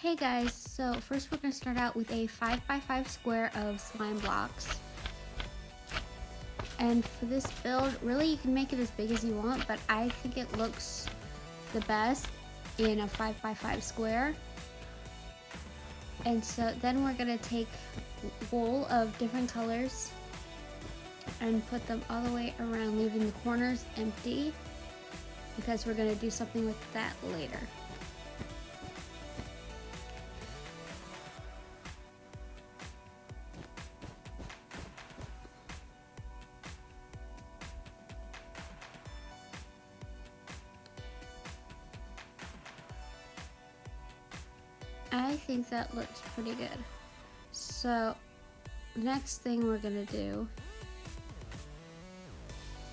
Hey guys, so first we're going to start out with a 5x5 square of slime blocks. And for this build, really you can make it as big as you want, but I think it looks the best in a 5x5 square. And so then we're going to take wool of different colors and put them all the way around, leaving the corners empty, because we're going to do something with that later. I think that looks pretty good. So the next thing we're gonna do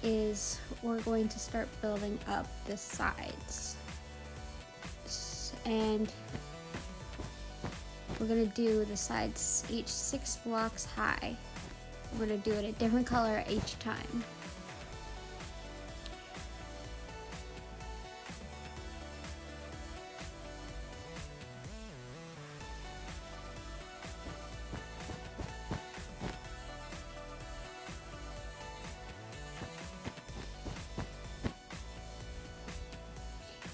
is we're going to start building up the sides. And we're gonna do the sides each 6 blocks high. We're gonna do it a different color each time.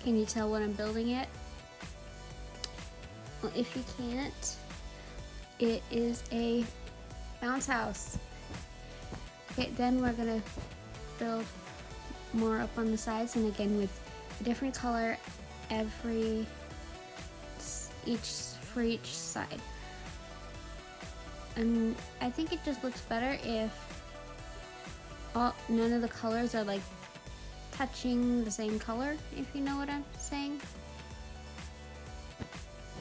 Can you tell when I'm building it? Well, if you can't, it is a bounce house. Okay, then we're gonna build more up on the sides, and again with a different color for each side. And I think it just looks better if none of the colors are like touching the same color, if you know what I'm saying.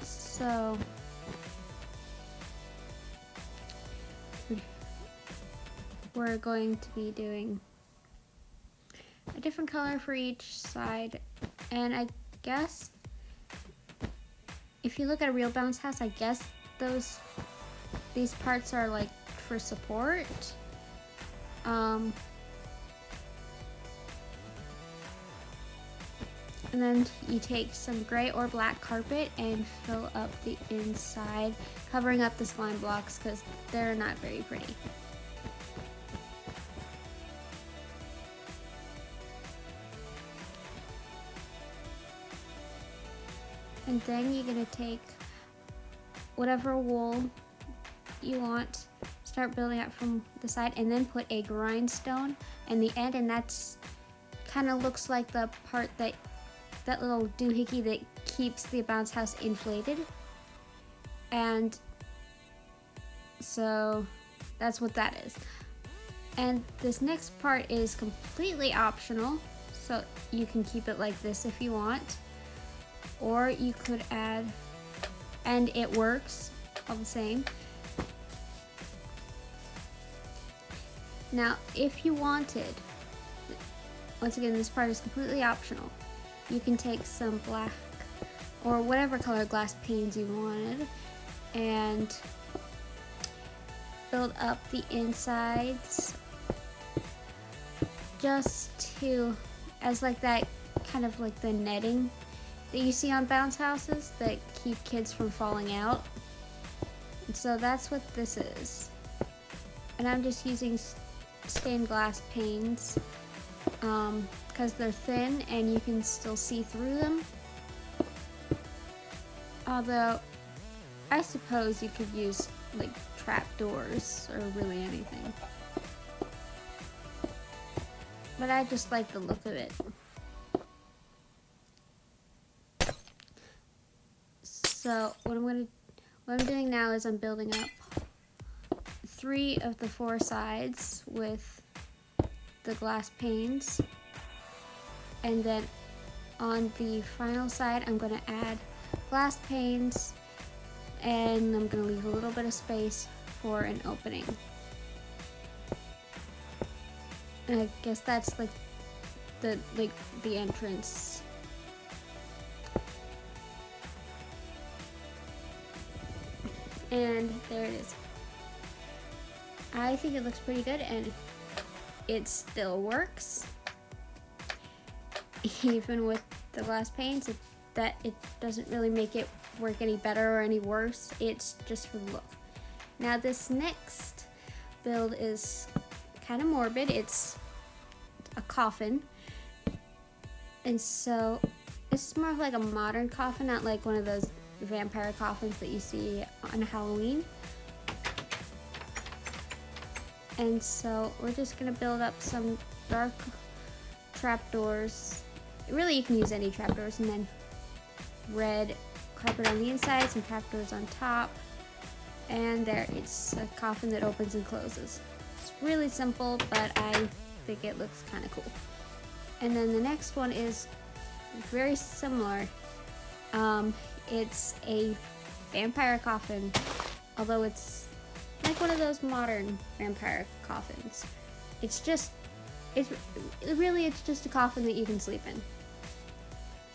So we're going to be doing a different color for each side, and I guess if you look at a real bounce house, I guess these parts are like for support. And then you take some gray or black carpet and fill up the inside, covering up the slime blocks because they're not very pretty. And then you're gonna take whatever wool you want, start building up from the side, and then put a grindstone in the end, and that's kind of looks like the part that little doohickey that keeps the bounce house inflated. And so that's what that is. And this next part is completely optional, so you can keep it like this if you want, or you could add, and it works all the same. Now if you wanted, once again this part is completely optional, you can take some black or whatever color glass panes you wanted and build up the insides just as like that kind of like the netting that you see on bounce houses that keep kids from falling out. And so that's what this is. And I'm just using stained glass panes because they're thin and you can still see through them. Although I suppose you could use like trap doors or really anything, but I just like the look of it. So what I'm doing now is I'm building up 3 of the 4 sides with the glass panes, and then on the final side I'm going to add glass panes, and I'm going to leave a little bit of space for an opening. And I guess that's like the entrance. And there it is. I think it looks pretty good, and it still works even with the glass panes. It doesn't really make it work any better or any worse. It's just for the look. Now this next build is kind of morbid. It's a coffin. And so it's more of like a modern coffin, not like one of those vampire coffins that you see on Halloween. And so we're just gonna build up some dark trapdoors. Really, you can use any trapdoors, and then red carpet on the inside, some trapdoors on top, and there, it's a coffin that opens and closes. It's really simple, but I think it looks kind of cool. And then the next one is very similar. It's a vampire coffin, although it's like one of those modern vampire coffins. It's just a coffin that you can sleep in.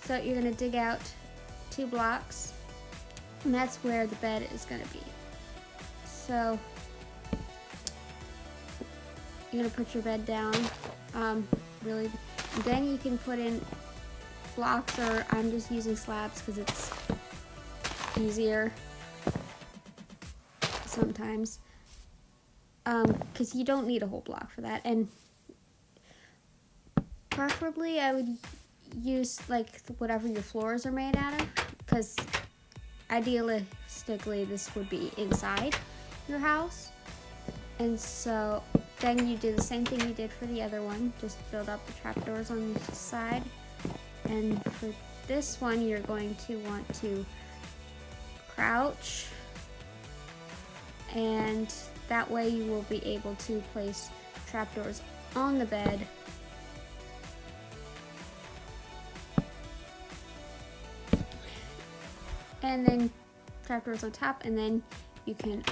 So you're gonna dig out 2 blocks, and that's where the bed is gonna be. So you're gonna put your bed down, really. Then you can put in blocks, or I'm just using slabs because it's easier sometimes. Because you don't need a whole block for that, and preferably I would use like whatever your floors are made out of, because idealistically this would be inside your house. And so then you do the same thing you did for the other one, just build up the trapdoors on each side. And for this one, you're going to want to crouch, and that way you will be able to place trapdoors on the bed. And then trapdoors on top, and then you can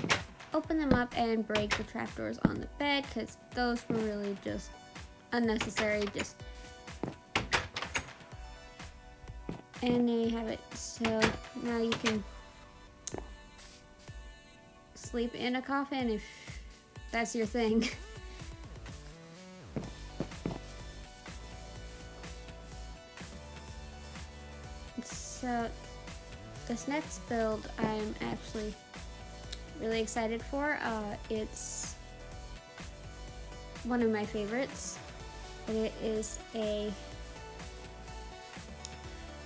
open them up and break the trapdoors on the bed, because those were really just unnecessary. And there you have it. So now you can sleep in a coffin if that's your thing. So this next build I'm actually really excited for. It's one of my favorites. It is a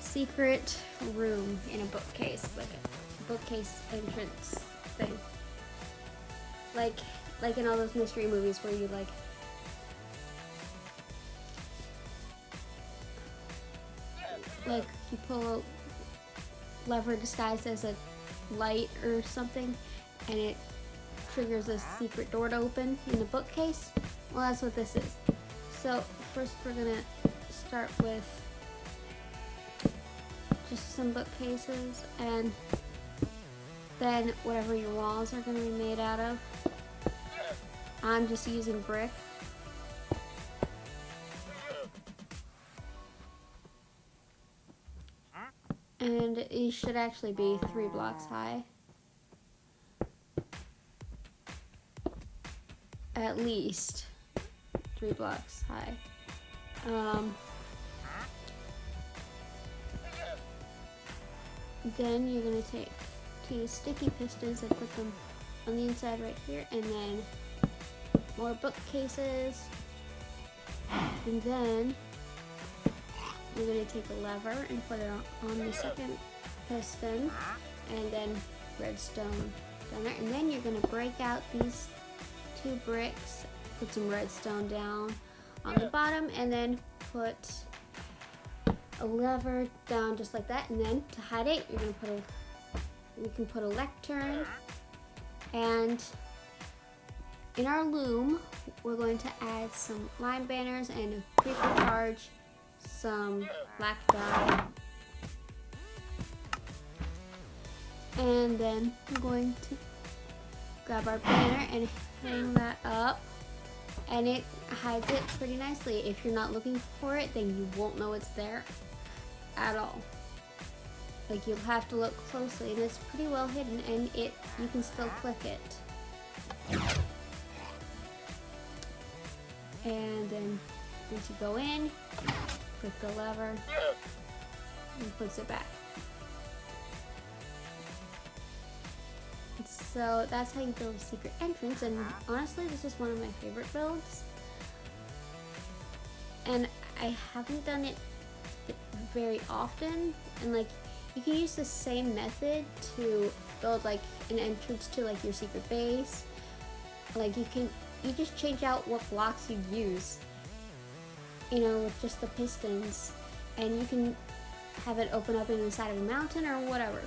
secret room in a bookcase, like a bookcase entrance thing. Like in all those mystery movies where you like you pull a lever disguised as a light or something, and it triggers a secret door to open in the bookcase. Well, that's what this is. So first we're gonna start with just some bookcases, and then whatever your walls are gonna be made out of. I'm just using brick. And it should actually be 3 blocks high. At least 3 blocks high. Then you're going to take 2 sticky pistons and put them on the inside right here, and then more bookcases. And then you're going to take a lever and put it on the second piston, and then redstone down there. And then you're going to break out these 2 bricks, put some redstone down on the bottom, and then put a lever down just like that. And then to hide it, you're going to we can put a lectern. And in our loom, we're going to add some lime banners and a creeper charge, some black dye, and then we're going to grab our banner and hang that up, and it hides it pretty nicely. If you're not looking for it, then you won't know it's there at all. Like, you'll have to look closely, and it's pretty well hidden, and you can still click it. And then once you go in, click the lever and puts it back. So that's how you build a secret entrance, and honestly this is one of my favorite builds. And I haven't done it very often, and like you can use the same method to build like an entrance to like your secret base. Like you just change out what blocks you use, you know, with just the pistons, and you can have it open up in the side of a mountain or whatever.